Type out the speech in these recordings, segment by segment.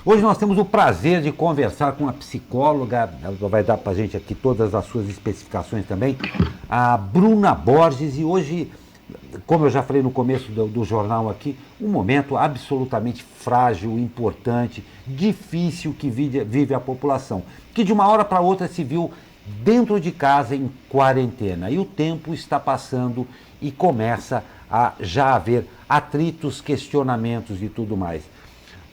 Hoje nós temos o prazer de conversar com a psicóloga, ela vai dar para a gente aqui todas as suas especificações também, a Bruna Borges, e hoje, como eu já falei no começo do jornal aqui, um momento absolutamente frágil, importante, difícil que vive a população, que de uma hora para outra se viu dentro de casa em quarentena, e o tempo está passando e começa a já haver atritos, questionamentos e tudo mais.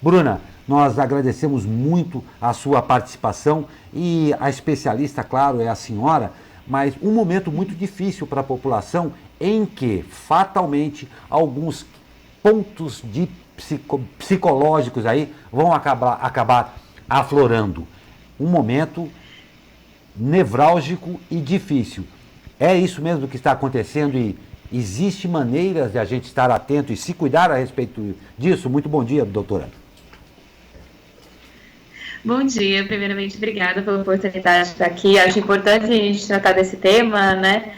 Bruna, nós agradecemos muito a sua participação e a especialista, claro, é a senhora, mas um momento muito difícil para a população em que, fatalmente, alguns pontos de psicológicos aí vão acabar aflorando. Um momento nevrálgico e difícil. É isso mesmo que está acontecendo e existe maneiras de a gente estar atento e se cuidar a respeito disso? Muito bom dia, doutora. Bom dia, primeiramente, obrigada pela oportunidade de estar aqui. Acho importante a gente tratar desse tema, né,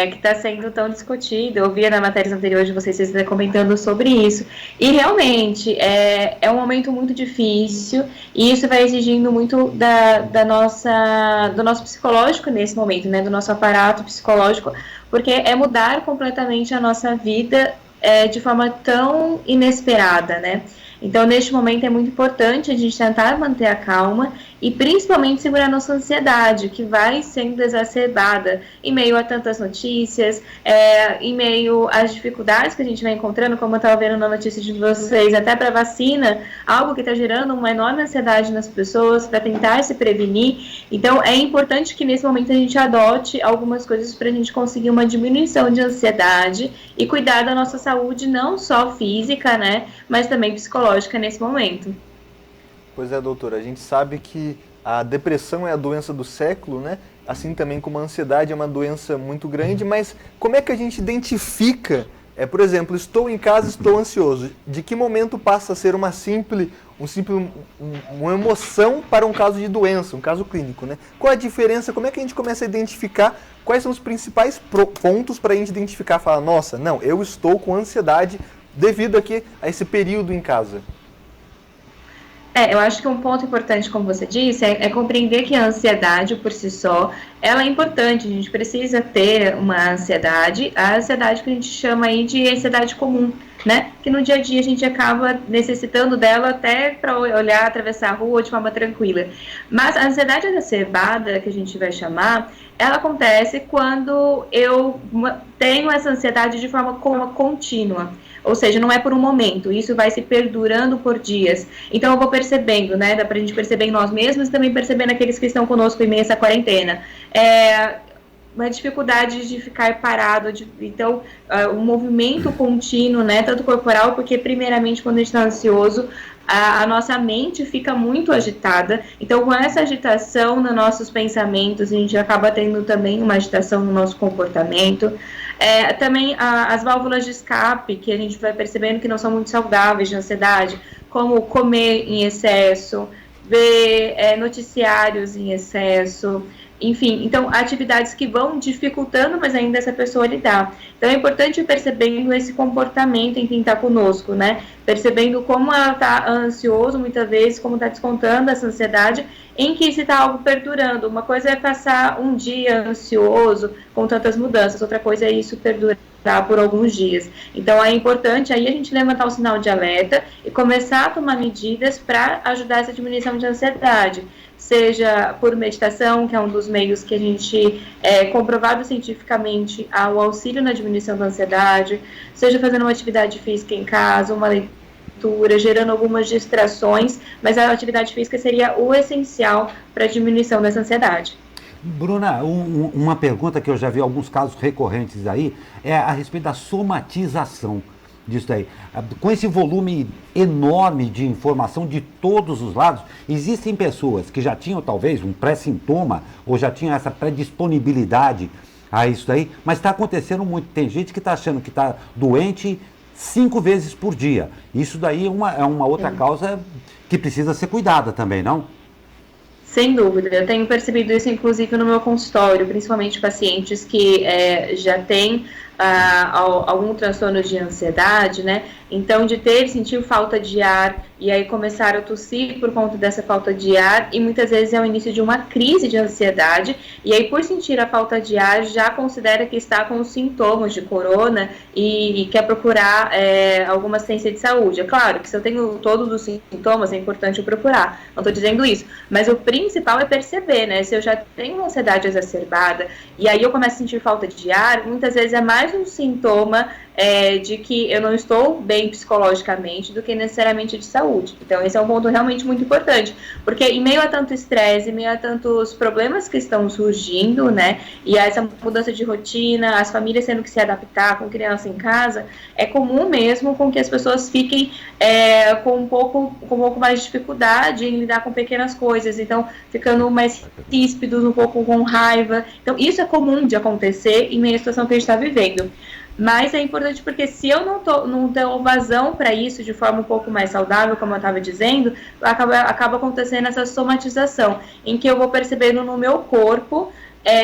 que está sendo tão discutido. Eu via na matéria anterior de vocês comentando sobre isso. E realmente é um momento muito difícil e isso vai exigindo muito do nosso psicológico nesse momento, né, do nosso aparato psicológico, porque é mudar completamente a nossa vida de forma tão inesperada, né? Então, neste momento, é muito importante a gente tentar manter a calma e, principalmente, segurar nossa ansiedade, que vai sendo exacerbada em meio a tantas notícias, em meio às dificuldades que a gente vai encontrando, como eu estava vendo na notícia de vocês, até para vacina, algo que está gerando uma enorme ansiedade nas pessoas para tentar se prevenir. Então, é importante que, nesse momento, a gente adote algumas coisas para a gente conseguir uma diminuição de ansiedade e cuidar da nossa saúde, não só física, né, mas também psicológica nesse momento. Pois é, doutora, a gente sabe que a depressão é a doença do século, né? Assim também como a ansiedade é uma doença muito grande, mas como é que a gente identifica, por exemplo, estou em casa, estou ansioso, de que momento passa a ser uma emoção para um caso de doença, um caso clínico, né? Qual a diferença, como é que a gente começa a identificar, quais são os principais pontos para a gente identificar, falar, nossa, não, eu estou com ansiedade devido aqui a esse período em casa? Eu acho que um ponto importante, como você disse, é compreender que a ansiedade, por si só, ela é importante. A gente precisa ter uma ansiedade, a ansiedade que a gente chama aí de ansiedade comum, né? Que no dia a dia a gente acaba necessitando dela até para olhar, atravessar a rua de forma tranquila. Mas a ansiedade exacerbada, que a gente vai chamar, ela acontece quando eu tenho essa ansiedade de forma contínua. Ou seja, não é por um momento, isso vai se perdurando por dias. Então eu vou percebendo, né, dá pra gente perceber em nós mesmos e também perceber naqueles que estão conosco em meio a essa quarentena. Uma dificuldade de ficar parado, então o movimento contínuo, né, tanto corporal, porque primeiramente quando a gente está ansioso, a nossa mente fica muito agitada, então com essa agitação nos nossos pensamentos, a gente acaba tendo também uma agitação no nosso comportamento. Também as válvulas de escape, que a gente vai percebendo que não são muito saudáveis de ansiedade, como comer em excesso, ver noticiários em excesso, enfim, então atividades que vão dificultando, mas ainda essa pessoa lidar. Então é importante ir percebendo esse comportamento em quem está conosco, né? Percebendo como ela está ansioso muitas vezes, como está descontando essa ansiedade, em que se está algo perdurando. Uma coisa é passar um dia ansioso com tantas mudanças, outra coisa é isso perdurar por alguns dias. Então é importante aí a gente levantar o sinal de alerta e começar a tomar medidas para ajudar essa diminuição de ansiedade, seja por meditação, que é um dos meios que a gente comprovado cientificamente o auxílio na diminuição da ansiedade, seja fazendo uma atividade física em casa, uma leitura, gerando algumas distrações, mas a atividade física seria o essencial para a diminuição dessa ansiedade. Bruna, uma pergunta que eu já vi alguns casos recorrentes aí é a respeito da somatização disso daí. Com esse volume enorme de informação de todos os lados, existem pessoas que já tinham talvez um pré-sintoma ou já tinham essa predisponibilidade a isso daí, mas está acontecendo muito. Tem gente que está achando que está doente 5 vezes por dia. Isso daí é uma outra causa que precisa ser cuidada também, não? Sem dúvida, eu tenho percebido isso inclusive no meu consultório, principalmente pacientes que já têm algum transtorno de ansiedade, né? Então, sentir falta de ar, e aí começaram a tossir por conta dessa falta de ar, e muitas vezes é o início de uma crise de ansiedade, e aí por sentir a falta de ar, já considera que está com os sintomas de corona e quer procurar alguma assistência de saúde. É claro que se eu tenho todos os sintomas, é importante eu procurar, não estou dizendo isso, mas o principal é perceber, né, se eu já tenho uma ansiedade exacerbada, e aí eu começo a sentir falta de ar, muitas vezes é mais um sintoma de que eu não estou bem psicologicamente do que necessariamente de saúde. Então esse é um ponto realmente muito importante, porque em meio a tanto estresse, em meio a tantos problemas que estão surgindo, né, e a essa mudança de rotina, as famílias tendo que se adaptar com criança em casa, é comum mesmo com que as pessoas fiquem com um pouco mais de dificuldade em lidar com pequenas coisas, então ficando mais ríspidos, um pouco com raiva. Então isso é comum de acontecer em meio à situação que a gente está vivendo. Mas é importante porque se eu não dou vazão para isso de forma um pouco mais saudável, como eu estava dizendo, acaba acontecendo essa somatização, em que eu vou percebendo no meu corpo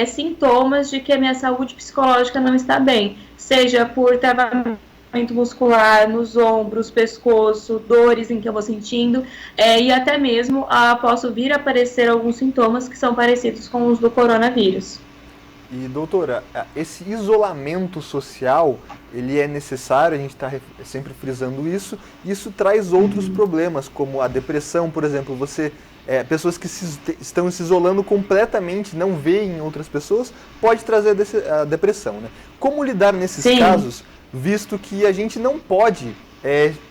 sintomas de que a minha saúde psicológica não está bem, seja por travamento muscular nos ombros, pescoço, dores em que eu vou sentindo, e até mesmo posso vir a aparecer alguns sintomas que são parecidos com os do coronavírus. E, doutora, esse isolamento social, ele é necessário, a gente está sempre frisando isso, e isso traz outros problemas, como a depressão, por exemplo, pessoas que estão se isolando completamente, não veem outras pessoas, pode trazer a depressão, né? Como lidar nesses Sim. casos, visto que a gente não pode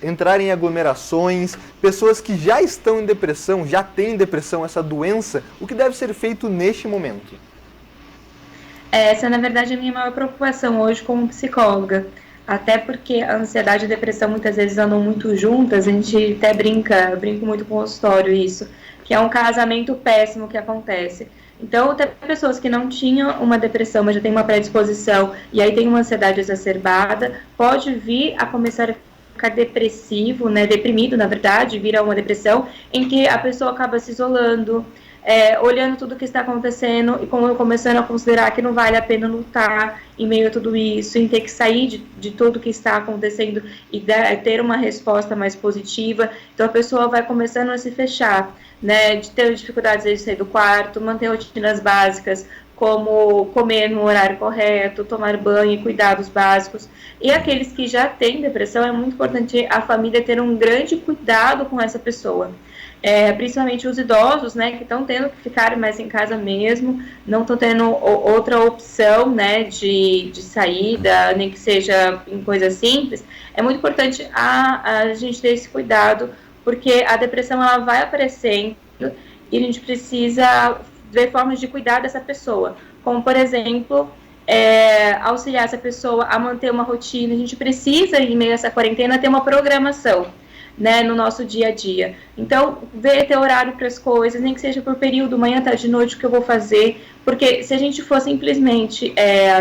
entrar em aglomerações, pessoas que já estão em depressão, já têm depressão, essa doença, o que deve ser feito neste momento? Essa, na verdade, é a minha maior preocupação hoje como psicóloga. Até porque a ansiedade e a depressão muitas vezes andam muito juntas, a gente até eu brinco muito com o consultório isso, que é um casamento péssimo que acontece. Então, tem pessoas que não tinham uma depressão, mas já tem uma predisposição, e aí tem uma ansiedade exacerbada, pode vir a começar a ficar depressivo, né, deprimido, na verdade, vir a uma depressão, em que a pessoa acaba se isolando, olhando tudo o que está acontecendo e começando a considerar que não vale a pena lutar em meio a tudo isso, em ter que sair de tudo que está acontecendo e ter uma resposta mais positiva. Então a pessoa vai começando a se fechar, né, de ter dificuldades de sair do quarto, manter rotinas básicas, como comer no horário correto, tomar banho e cuidados básicos. E aqueles que já têm depressão, é muito importante a família ter um grande cuidado com essa pessoa. Principalmente os idosos, né, que estão tendo que ficar mais em casa mesmo, não estão tendo outra opção, né, de saída, nem que seja em coisas simples. É muito importante a gente ter esse cuidado, porque a depressão ela vai aparecendo e a gente precisa ver formas de cuidar dessa pessoa, como, por exemplo, auxiliar essa pessoa a manter uma rotina. A gente precisa, em meio a essa quarentena, ter uma programação, né, no nosso dia a dia. Então, ter horário para as coisas, nem que seja por período, manhã, tarde, noite, o que eu vou fazer, porque se a gente for simplesmente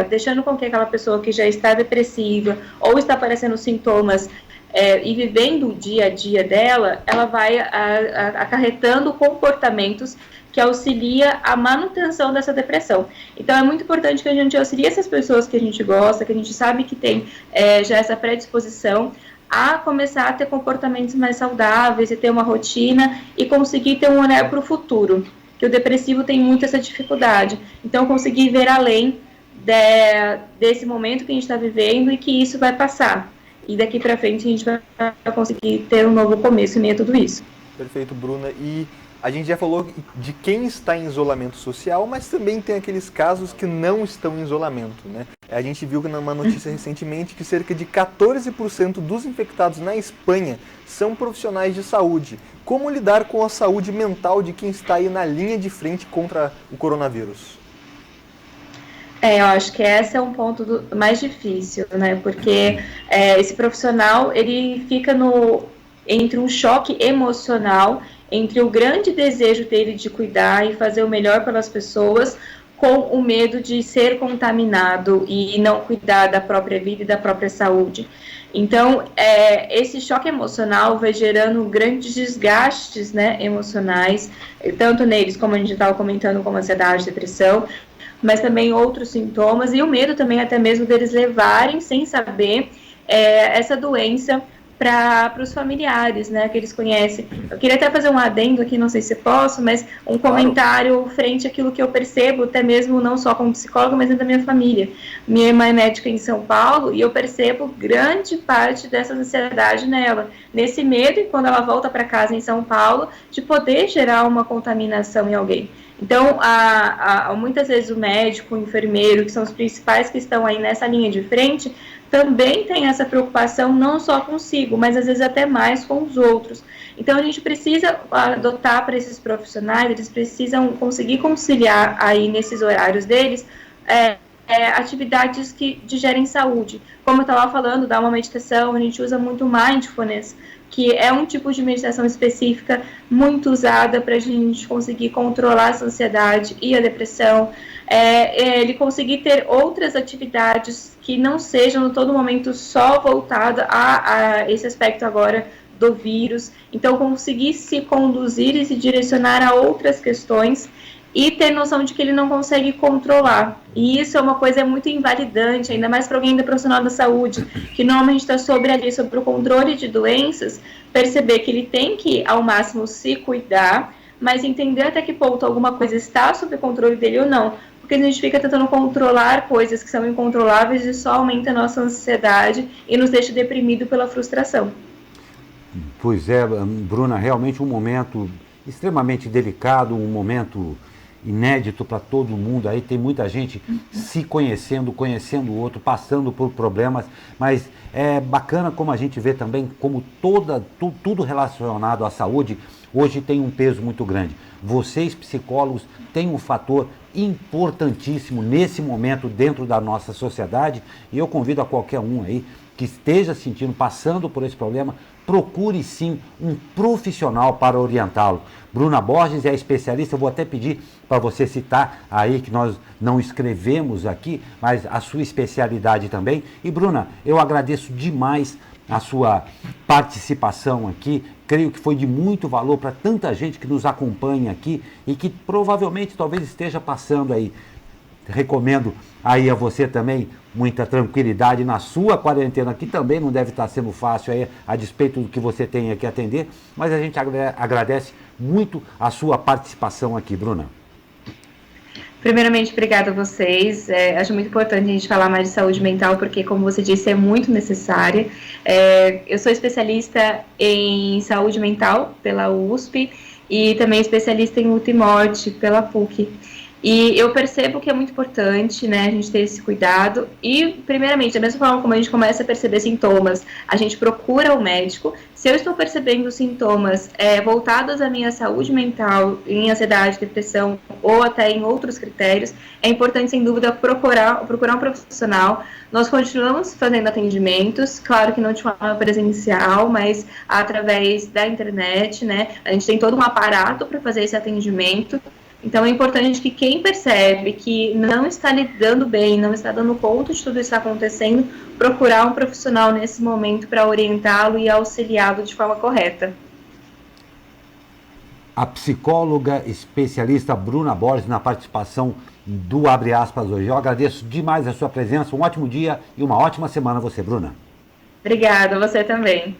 deixando com que aquela pessoa que já está depressiva ou está aparecendo sintomas e vivendo o dia a dia dela, ela vai acarretando comportamentos que auxilia a manutenção dessa depressão. Então é muito importante que a gente auxilie essas pessoas que a gente gosta, que a gente sabe que tem já essa predisposição a começar a ter comportamentos mais saudáveis e ter uma rotina e conseguir ter um olhar para o futuro, que o depressivo tem muito essa dificuldade. Então conseguir ver além desse momento que a gente está vivendo e que isso vai passar. E daqui para frente a gente vai conseguir ter um novo começo em meio a tudo isso. Perfeito, Bruna. E a gente já falou de quem está em isolamento social, mas também tem aqueles casos que não estão em isolamento, né? A gente viu numa notícia recentemente que cerca de 14% dos infectados na Espanha são profissionais de saúde. Como lidar com a saúde mental de quem está aí na linha de frente contra o coronavírus? Eu acho que esse é um ponto mais difícil, né? Porque esse profissional, ele fica entre um choque emocional, entre o grande desejo dele de cuidar e fazer o melhor pelas pessoas, com o medo de ser contaminado e não cuidar da própria vida e da própria saúde. Então, esse choque emocional vai gerando grandes desgastes, né, emocionais, tanto neles, como a gente estava comentando, como ansiedade, depressão, mas também outros sintomas, e o medo também até mesmo deles levarem, sem saber, essa doença para os familiares, né, que eles conhecem. Eu queria até fazer um adendo aqui, não sei se posso, mas um comentário frente àquilo que eu percebo, até mesmo não só como psicóloga, mas dentro da minha família. Minha irmã é médica em São Paulo e eu percebo grande parte dessa ansiedade nela, nesse medo, quando ela volta para casa em São Paulo, de poder gerar uma contaminação em alguém. Então, muitas vezes o médico, o enfermeiro, que são os principais que estão aí nessa linha de frente, também tem essa preocupação não só consigo, mas às vezes até mais com os outros. Então, a gente precisa adotar para esses profissionais, eles precisam conseguir conciliar aí nesses horários deles, atividades que gerem saúde. Como eu estava falando, dá uma meditação, a gente usa muito mindfulness, que é um tipo de meditação específica muito usada para a gente conseguir controlar essa ansiedade e a depressão, ele conseguir ter outras atividades que não sejam a todo momento só voltada a esse aspecto agora do vírus, então conseguir se conduzir e se direcionar a outras questões e ter noção de que ele não consegue controlar. E isso é uma coisa muito invalidante, ainda mais para alguém da profissional da saúde, que normalmente está sobre o controle de doenças, perceber que ele tem que, ao máximo, se cuidar, mas entender até que ponto alguma coisa está sob o controle dele ou não. Porque a gente fica tentando controlar coisas que são incontroláveis e só aumenta a nossa ansiedade e nos deixa deprimido pela frustração. Pois é, Bruna, realmente um momento extremamente delicado, um momento inédito para todo mundo. Aí tem muita gente se conhecendo, conhecendo o outro, passando por problemas, mas é bacana como a gente vê também como tudo relacionado à saúde hoje tem um peso muito grande. Vocês, psicólogos, têm um fator importantíssimo nesse momento dentro da nossa sociedade, e eu convido a qualquer um aí que esteja sentindo, passando por esse problema, procure sim um profissional para orientá-lo. Bruna Borges é especialista, eu vou até pedir para você citar aí, que nós não escrevemos aqui, mas a sua especialidade também. E Bruna, eu agradeço demais a sua participação aqui, creio que foi de muito valor para tanta gente que nos acompanha aqui e que provavelmente talvez esteja passando aí. Recomendo aí a você também muita tranquilidade na sua quarentena, que também não deve estar sendo fácil aí, a despeito do que você tem aqui a atender, mas a gente agradece muito a sua participação aqui, Bruna. Primeiramente, obrigada a vocês. Acho muito importante a gente falar mais de saúde mental, porque, como você disse, é muito necessária. Eu sou especialista em saúde mental pela USP e também especialista em luta e morte pela PUC. E eu percebo que é muito importante, né, a gente ter esse cuidado e, primeiramente, da mesma forma como a gente começa a perceber sintomas, a gente procura o médico. Se eu estou percebendo sintomas voltados à minha saúde mental, em ansiedade, depressão ou até em outros critérios, é importante, sem dúvida, procurar um profissional. Nós continuamos fazendo atendimentos, claro que não de forma presencial, mas através da internet, né, a gente tem todo um aparato para fazer esse atendimento. Então é importante que quem percebe que não está lidando bem, não está dando conta de tudo isso que está acontecendo, procurar um profissional nesse momento para orientá-lo e auxiliá-lo de forma correta. A psicóloga especialista Bruna Borges na participação do Abre Aspas hoje. Eu agradeço demais a sua presença, um ótimo dia e uma ótima semana a você, Bruna. Obrigada, você também.